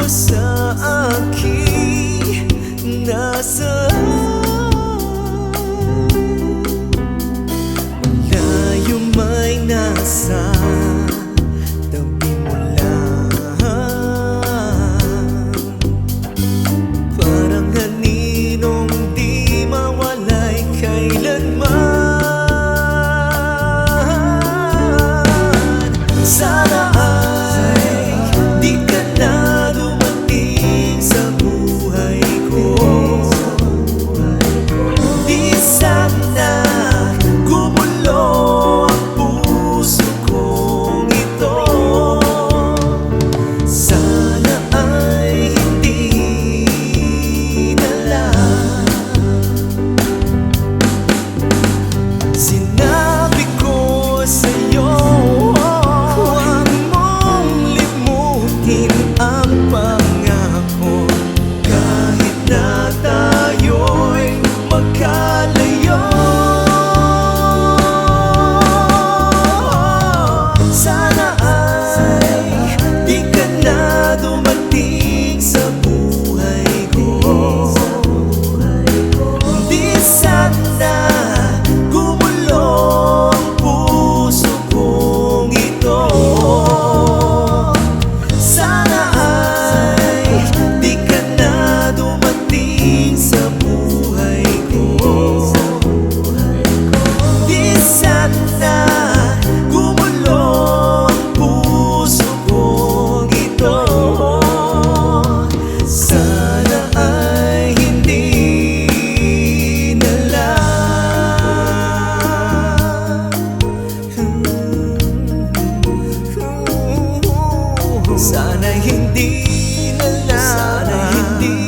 sa akin, nasaan? Layo may nasa tabi mo lang, parang haninong di mawalay kailanman. Sana ay di ka na dumating sa buhay ko. Di sana gumulo ang puso kong ito. Sana ay hindi na lang. Sinabi ko sa'yo, huwag mong limutin ang pangako. Kahit na tayo'y magkalayo, sana ay di ka na dumating sa buhay ko. Di sana gumulo ang puso kong ito. Sana ay di ka na dumating sa buhay ko. Di sana gumulo ang puso kong ito. Sana ay hindi na lang. Sana hindi na lang. Sana hindi